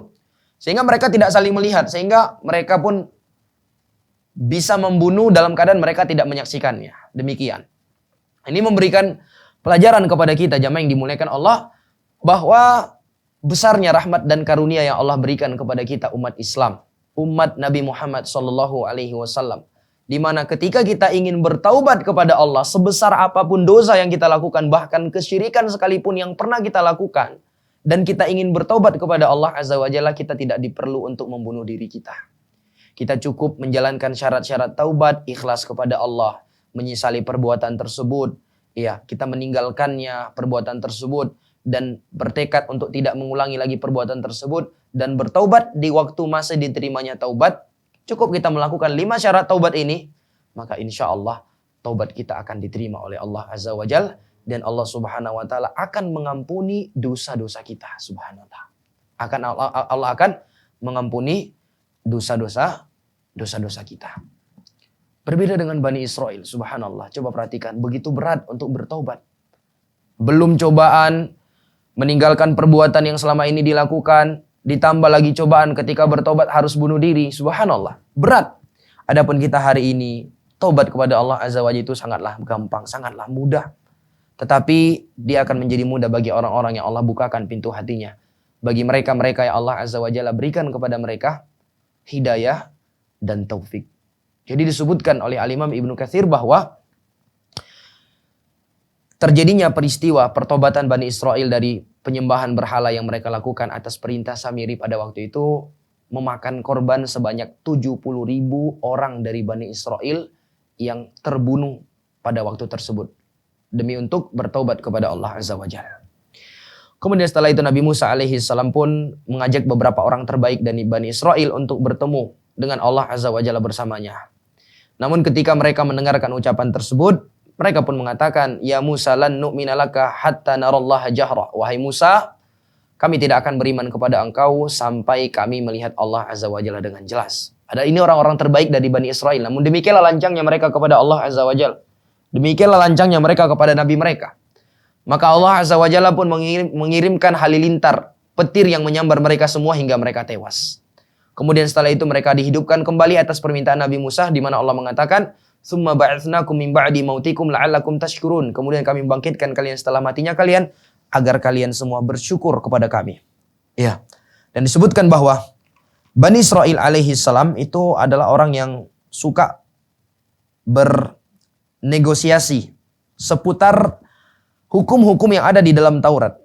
sehingga mereka tidak saling melihat, sehingga mereka pun bisa membunuh dalam keadaan mereka tidak menyaksikannya. Demikian. Ini memberikan pelajaran kepada kita jamaah yang dimuliakan Allah, bahwa besarnya rahmat dan karunia yang Allah berikan kepada kita umat Islam, umat Nabi Muhammad SAW. Di mana ketika kita ingin bertaubat kepada Allah, sebesar apapun dosa yang kita lakukan, bahkan kesyirikan sekalipun yang pernah kita lakukan, dan kita ingin bertaubat kepada Allah Azza wa Jalla, kita tidak diperlu untuk membunuh diri kita. Kita cukup menjalankan syarat-syarat taubat, ikhlas kepada Allah, menyesali perbuatan tersebut, ya, kita meninggalkannya perbuatan tersebut, dan bertekad untuk tidak mengulangi lagi perbuatan tersebut, dan bertaubat di waktu masa diterimanya taubat. Cukup kita melakukan 5 syarat taubat ini, maka insya Allah taubat kita akan diterima oleh Allah Azza wa Jalla, dan Allah Subhanahu wa Ta'ala akan mengampuni dosa-dosa kita. Subhanahu wa Ta'ala. Allah akan mengampuni dosa-dosa kita. Berbeda dengan Bani Israel, subhanallah. Coba perhatikan, begitu berat untuk bertaubat. Belum cobaan, meninggalkan perbuatan yang selama ini dilakukan, ditambah lagi cobaan ketika bertobat harus bunuh diri. Subhanallah, berat. Adapun kita hari ini, tobat kepada Allah Azza wa Jalla itu sangatlah gampang, sangatlah mudah. Tetapi dia akan menjadi mudah bagi orang-orang yang Allah bukakan pintu hatinya. Bagi mereka-mereka yang Allah Azza wa Jalla berikan kepada mereka hidayah dan taufik. Jadi disebutkan oleh Al-Imam Ibnu Katsir bahwa terjadinya peristiwa pertobatan Bani Israel dari penyembahan berhala yang mereka lakukan atas perintah Samiri pada waktu itu memakan korban sebanyak 70.000 orang dari Bani Israel yang terbunuh pada waktu tersebut demi untuk bertaubat kepada Allah Azza wa Jalla. Kemudian setelah itu Nabi Musa alaihi salam pun mengajak beberapa orang terbaik dari Bani Israel untuk bertemu dengan Allah Azza wa Jalla bersamanya. Namun ketika mereka mendengarkan ucapan tersebut, mereka pun mengatakan, "Ya Musa, lan nu'mina laka hatta narallaha jahra." Wahai Musa, kami tidak akan beriman kepada engkau sampai kami melihat Allah Azza wa Jalla dengan jelas. Ada ini orang-orang terbaik dari Bani Israel. Namun demikianlah lancangnya mereka kepada Allah Azza wa Jalla. Demikianlah lancangnya mereka kepada nabi mereka. Maka Allah Azza wa Jalla pun mengirimkan halilintar, petir yang menyambar mereka semua hingga mereka tewas. Kemudian setelah itu mereka dihidupkan kembali atas permintaan Nabi Musa, di mana Allah mengatakan, "Tsumma ba'atsnakum min ba'di mautikum la'allakum tashkurun." Kemudian kami bangkitkan kalian setelah matinya kalian agar kalian semua bersyukur kepada kami. Ya. Dan disebutkan bahwa Bani Israel alaihi salam itu adalah orang yang suka bernegosiasi seputar hukum-hukum yang ada di dalam Taurat.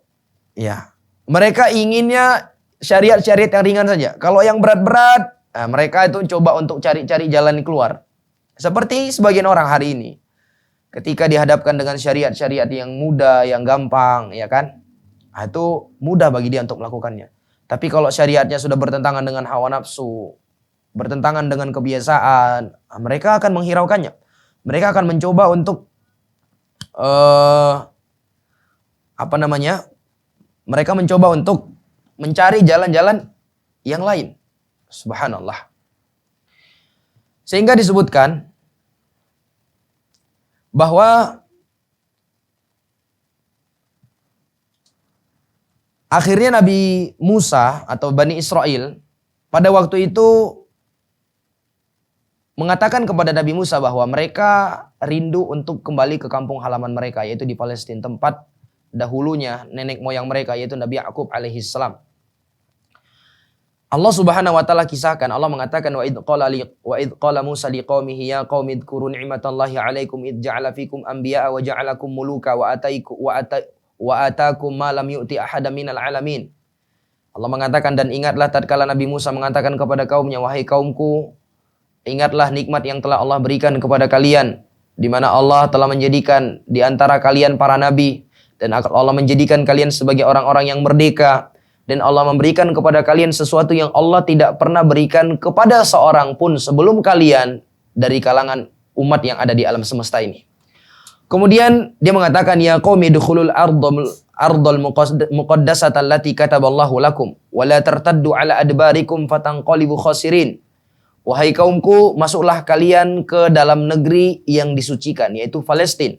Ya. Mereka inginnya syariat-syariat yang ringan saja. Kalau yang berat-berat, mereka itu coba untuk cari-cari jalan keluar. Seperti sebagian orang hari ini. Ketika dihadapkan dengan syariat-syariat yang mudah, yang gampang, ya kan? Itu mudah bagi dia untuk melakukannya. Tapi kalau syariatnya sudah bertentangan dengan hawa nafsu, bertentangan dengan kebiasaan, mereka akan menghiraukannya. Mereka akan mencoba untuk mereka mencoba untuk mencari jalan-jalan yang lain. Subhanallah. Sehingga disebutkan bahwa akhirnya Nabi Musa atau Bani Israel pada waktu itu mengatakan kepada Nabi Musa bahwa mereka rindu untuk kembali ke kampung halaman mereka, yaitu di Palestina, tempat dahulunya nenek moyang mereka, yaitu Nabi Yakub alaihissalam. Allah Subhanahu wa taala kisahkan, Allah mengatakan, wa id qala Musa liqaumihi ya qaumi dzkuru ni'matallahi 'alaikum id ja'ala fikum anbiya'a wa ja'alakum muluka wa ataakum ma lam yu'ti ahada minal 'alamin. Allah mengatakan, dan ingatlah tatkala Nabi Musa mengatakan kepada kaumnya, wahai kaumku, ingatlah nikmat yang telah Allah berikan kepada kalian, di mana Allah telah menjadikan di antara kalian para nabi, dan Allah menjadikan kalian sebagai orang-orang yang merdeka. Dan Allah memberikan kepada kalian sesuatu yang Allah tidak pernah berikan kepada seorang pun sebelum kalian dari kalangan umat yang ada di alam semesta ini. Kemudian dia mengatakan, ya qaumi dukhulul ardal muqaddasata allati kataballahu lakum wa la tartaddu ala adbarikum fatanqalibu khasirin. Wahai kaumku, masuklah kalian ke dalam negeri yang disucikan, yaitu Palestina,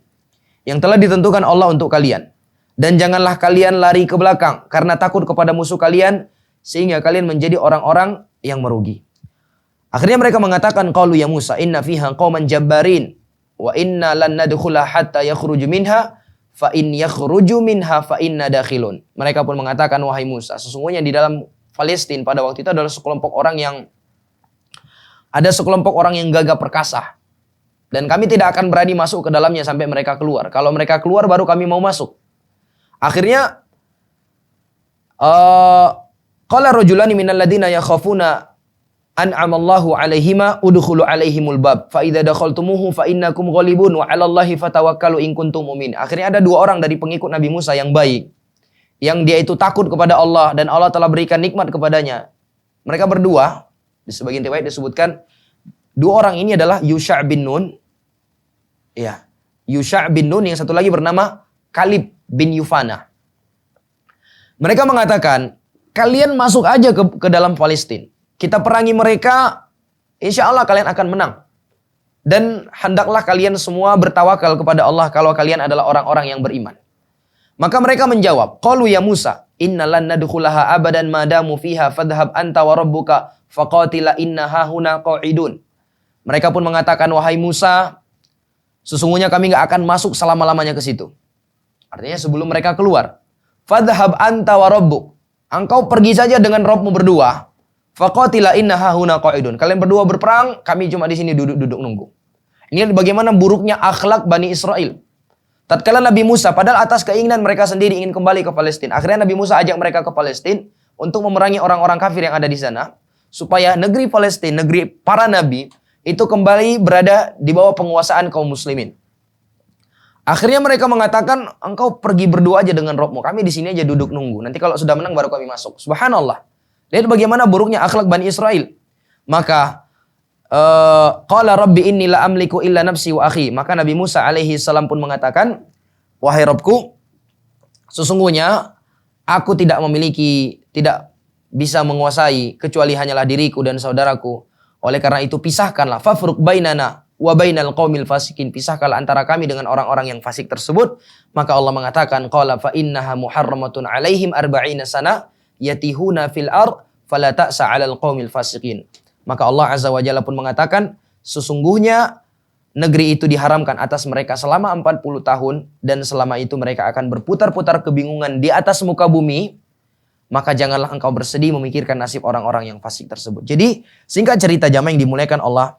yang telah ditentukan Allah untuk kalian. Dan janganlah kalian lari ke belakang karena takut kepada musuh kalian sehingga kalian menjadi orang-orang yang merugi. Akhirnya mereka mengatakan, qalu ya Musa inna fiha qauman jabbarin wa inna lan nadkhula hatta yakhruju minha fa in yakhruju minha fa inna dakhilun. Mereka pun mengatakan, wahai Musa, sesungguhnya di dalam Palestina pada waktu itu adalah sekelompok orang yang gagah perkasa. Dan kami tidak akan berani masuk ke dalamnya sampai mereka keluar. Kalau mereka keluar baru kami mau masuk. Akhirnya qala rajulani minal ladina yakhafuna an'amallahu alaihima udkhulu alaihimul bab fa idza dakhaltumuhu fa innakum ghalibun wa 'alallahi fatawakkalu in kuntum mu'min. Akhirnya ada dua orang dari pengikut Nabi Musa yang baik, yang dia itu takut kepada Allah dan Allah telah berikan nikmat kepadanya. Mereka berdua, di sebagian riwayat disebutkan dua orang ini adalah Yusha' bin Nun. Ya, Yusha' bin Nun, yang satu lagi bernama Kalib bin Yufana. Mereka mengatakan, kalian masuk aja ke dalam Palestina. Kita perangi mereka, insya Allah kalian akan menang. Dan hendaklah kalian semua bertawakal kepada Allah kalau kalian adalah orang-orang yang beriman. Maka mereka menjawab, qalu ya Musa, inna lan nadkhulaha abadan madamu fiha fadhhab anta wa rabbuka faqatila inna hahuna qa'idun. Mereka pun mengatakan, wahai Musa, sesungguhnya kami gak akan masuk selama-lamanya ke situ. Artinya sebelum mereka keluar, fadhhab anta wa rabbuk, engkau pergi saja dengan Rabbmu berdua, faqatila inna hahuna qa'idun. Kalian berdua berperang, kami cuma di sini duduk-duduk nunggu. Ini bagaimana buruknya akhlak Bani Israel. Tatkala Nabi Musa, padahal atas keinginan mereka sendiri ingin kembali ke Palestina. Akhirnya Nabi Musa ajak mereka ke Palestina untuk memerangi orang-orang kafir yang ada di sana. Supaya negeri Palestina, negeri para nabi, itu kembali berada di bawah penguasaan kaum muslimin. Akhirnya mereka mengatakan, engkau pergi berdua aja dengan Rabbmu. Kami di sini aja duduk nunggu. Nanti kalau sudah menang baru kami masuk. Subhanallah. Lihat bagaimana buruknya akhlak Bani Israel. Maka qala rabbi inni la amliku illa nafsi wa akhi. Maka Nabi Musa alaihi salam pun mengatakan, wahai Rabbku, sesungguhnya aku tidak bisa menguasai kecuali hanyalah diriku dan saudaraku. Oleh karena itu pisahkanlah, fafruq bainana wa bainal qaumil fasikin, pisahkanlah antara kami dengan orang-orang yang fasik tersebut. Maka Allah mengatakan, qala fa innaha muharramatun alaihim arba'ina sana yatihuna fil ard fala ta'sa 'alal qaumil fasikin. Maka Allah Azza wa Jalla pun mengatakan, sesungguhnya negeri itu diharamkan atas mereka selama 40 tahun dan selama itu mereka akan berputar-putar kebingungan di atas muka bumi. Maka janganlah engkau bersedih memikirkan nasib orang-orang yang fasik tersebut. Jadi singkat cerita jamaah yang dimuliakan Allah,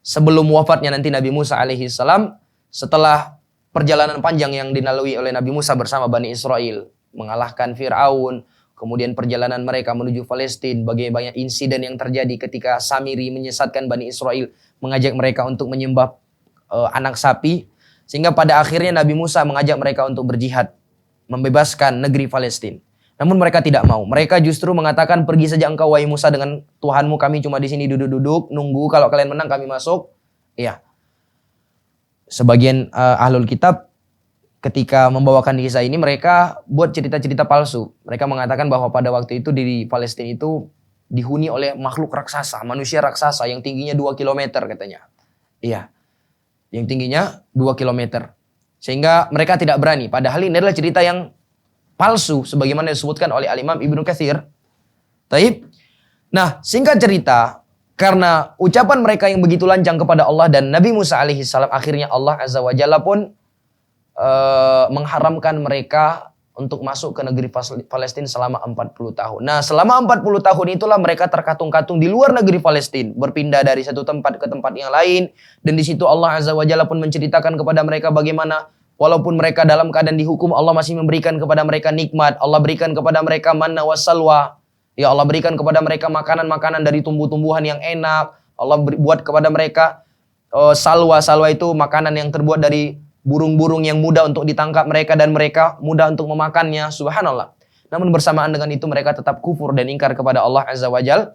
sebelum wafatnya nanti Nabi Musa alaihi salam, setelah perjalanan panjang yang dilalui oleh Nabi Musa bersama Bani Israel, mengalahkan Fir'aun, kemudian perjalanan mereka menuju Palestina, bagaimana insiden yang terjadi ketika Samiri menyesatkan Bani Israel, mengajak mereka untuk menyembah anak sapi, sehingga pada akhirnya Nabi Musa mengajak mereka untuk berjihad, membebaskan negeri Palestina. Namun mereka tidak mau. Mereka justru mengatakan, pergi saja engkau wahai Musa dengan Tuhanmu, kami cuma di sini duduk-duduk nunggu, kalau kalian menang kami masuk. Iya. Sebagian ahlul kitab ketika membawakan kisah ini mereka buat cerita-cerita palsu. Mereka mengatakan bahwa pada waktu itu di Palestina itu dihuni oleh makhluk raksasa, manusia raksasa yang tingginya 2 km katanya. Iya. Yang tingginya 2 km. Sehingga mereka tidak berani. Padahal ini adalah cerita yang palsu sebagaimana disebutkan oleh Al-Imam Ibnu Katsir. Taib. Nah, singkat cerita, karena ucapan mereka yang begitu lancang kepada Allah dan Nabi Musa alaihi salam, akhirnya Allah Azza wa Jalla pun mengharamkan mereka untuk masuk ke negeri Palestina selama 40 tahun. Nah, selama 40 tahun itulah mereka terkatung-katung di luar negeri Palestina, berpindah dari satu tempat ke tempat yang lain, dan di situ Allah Azza wa Jalla pun menceritakan kepada mereka bagaimana walaupun mereka dalam keadaan dihukum, Allah masih memberikan kepada mereka nikmat. Allah berikan kepada mereka manna wassalwa. Ya Allah berikan kepada mereka makanan-makanan dari tumbuh-tumbuhan yang enak. Allah buat kepada mereka salwa. Salwa itu makanan yang terbuat dari burung-burung yang mudah untuk ditangkap mereka dan mereka mudah untuk memakannya. Subhanallah. Namun bersamaan dengan itu mereka tetap kufur dan ingkar kepada Allah Azza wa Jal.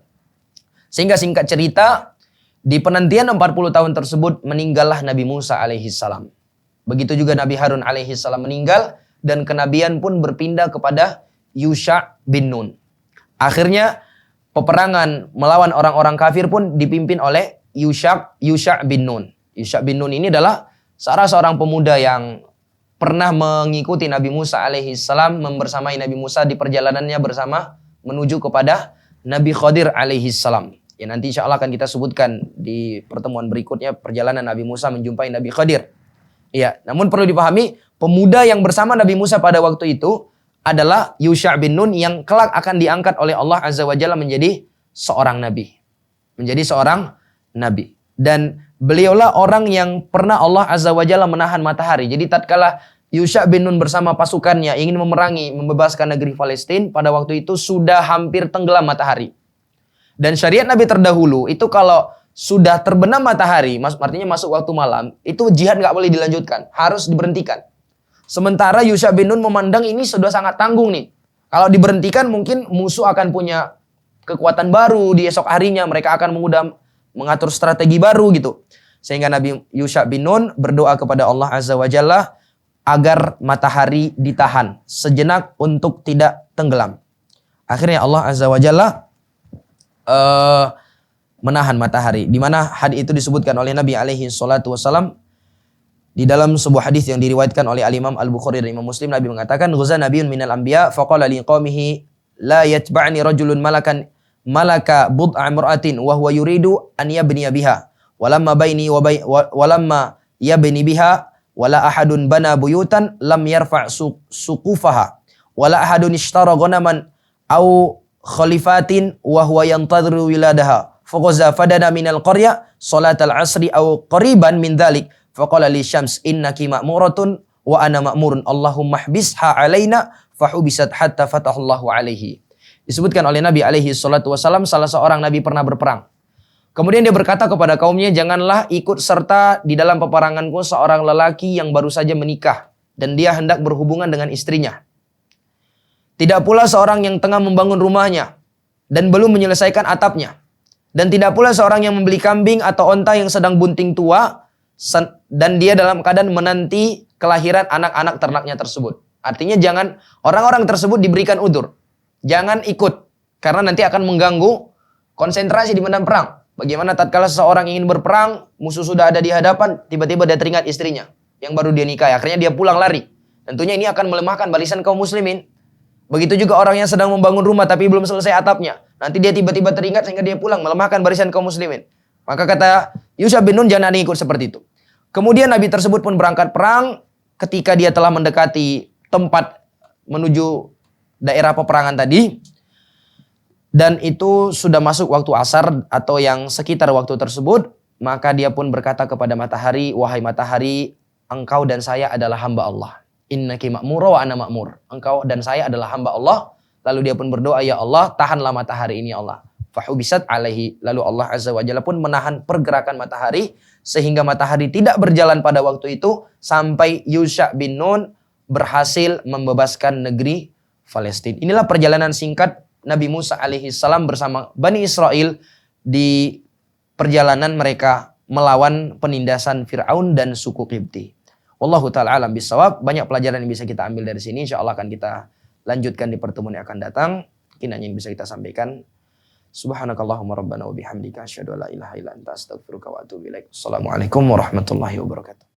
Sehingga singkat cerita, di penantian 40 tahun tersebut meninggallah Nabi Musa alaihi salam. Begitu juga Nabi Harun alaihi salam meninggal dan kenabian pun berpindah kepada Yusha' bin Nun. Akhirnya peperangan melawan orang-orang kafir pun dipimpin oleh Yusha' bin Nun. Yusha' bin Nun ini adalah salah seorang pemuda yang pernah mengikuti Nabi Musa alaihi salam, membersamai Nabi Musa di perjalanannya bersama menuju kepada Nabi Khadir alaihi salam. Ya, nanti insya Allah akan kita sebutkan di pertemuan berikutnya perjalanan Nabi Musa menjumpai Nabi Khadir. Ya, namun perlu dipahami, pemuda yang bersama Nabi Musa pada waktu itu adalah Yusha' bin Nun yang kelak akan diangkat oleh Allah Azza wa Jalla menjadi seorang nabi. Menjadi seorang nabi. Dan beliaulah orang yang pernah Allah Azza wa Jalla menahan matahari. Jadi tatkala Yusha' bin Nun bersama pasukannya ingin memerangi, membebaskan negeri Palestina, pada waktu itu sudah hampir tenggelam matahari. Dan syariat Nabi terdahulu itu kalau sudah terbenam matahari, artinya masuk waktu malam, itu jihad nggak boleh dilanjutkan, harus diberhentikan. Sementara Yusha' bin Nun memandang ini sudah sangat tanggung nih. Kalau diberhentikan mungkin musuh akan punya kekuatan baru di esok harinya, mereka akan mengatur strategi baru gitu. Sehingga Nabi Yusha' bin Nun berdoa kepada Allah Azza wa Jalla agar matahari ditahan sejenak untuk tidak tenggelam. Akhirnya Allah Azza wa Jalla menahan matahari. Di mana hadis itu disebutkan oleh Nabi alaihi salatu wasallam di dalam sebuah hadis yang diriwayatkan oleh Al-Imam Al-Bukhari dan Imam Muslim. Nabi mengatakan, "Ghaza nabiyyun minal anbiya faqala liqaumihi la yatba'ni rajulun malaka bud'a imra'atin wa huwa yuridu an yabniya biha. Walamma baini walamma yabni biha wala ahadun bana buyutan lam yarfa' suqufaha wala ahadun ishtara ghanaman aw khalifatin wa huwa yantadhiru wiladaha. Faghaza fadana minal qarya salatal asri aw qariban min dhalik. Faqala li syams innaki ma'muratun wa ana ma'murun. Allahumma hbisha alaina fahubisat hatta fatahallahu alaihi." Disebutkan oleh Nabi alaihi salatu wasallam, salah seorang nabi pernah berperang. Kemudian dia berkata kepada kaumnya, "Janganlah ikut serta di dalam peperanganku seorang lelaki yang baru saja menikah dan dia hendak berhubungan dengan istrinya. Tidak pula seorang yang tengah membangun rumahnya dan belum menyelesaikan atapnya. Dan tidak pula seorang yang membeli kambing atau onta yang sedang bunting tua dan dia dalam keadaan menanti kelahiran anak-anak ternaknya tersebut." Artinya jangan orang-orang tersebut diberikan udzur. Jangan ikut karena nanti akan mengganggu konsentrasi di medan perang. Bagaimana tatkala seseorang ingin berperang, musuh sudah ada di hadapan, tiba-tiba dia teringat istrinya yang baru dia nikahi, akhirnya dia pulang lari. Tentunya ini akan melemahkan barisan kaum muslimin. Begitu juga orang yang sedang membangun rumah tapi belum selesai atapnya. Nanti dia tiba-tiba teringat sehingga dia pulang, melemahkan barisan kaum muslimin. Maka kata Yusha' bin Nun, jangan ikut seperti itu. Kemudian Nabi tersebut pun berangkat perang. Ketika dia telah mendekati tempat menuju daerah peperangan tadi, dan itu sudah masuk waktu asar atau yang sekitar waktu tersebut, maka dia pun berkata kepada matahari, "Wahai matahari, engkau dan saya adalah hamba Allah. Innaki ma'mura wa ana ma'mur." Engkau dan saya adalah hamba Allah. Lalu dia pun berdoa, "Ya Allah, tahanlah matahari ini, Allah." Fahubisat alaihi. Lalu Allah Azza wa Jalla pun menahan pergerakan matahari sehingga matahari tidak berjalan pada waktu itu sampai Yusha' bin Nun berhasil membebaskan negeri Palestina. Inilah perjalanan singkat Nabi Musa alaihi salam bersama Bani Israel di perjalanan mereka melawan penindasan Fir'aun dan suku Qibti. Wallahu ta'ala alam bisawab. Banyak pelajaran yang bisa kita ambil dari sini. Insya Allah akan kita lanjutkan di pertemuan yang akan datang. Mungkin hanya yang bisa kita sampaikan. Subhanakallahumma rabbana wa bihamdika asyhadu an la ilaha illa anta astaghfiruka wa atubu ilaik. Assalamualaikum warahmatullahi wabarakatuh.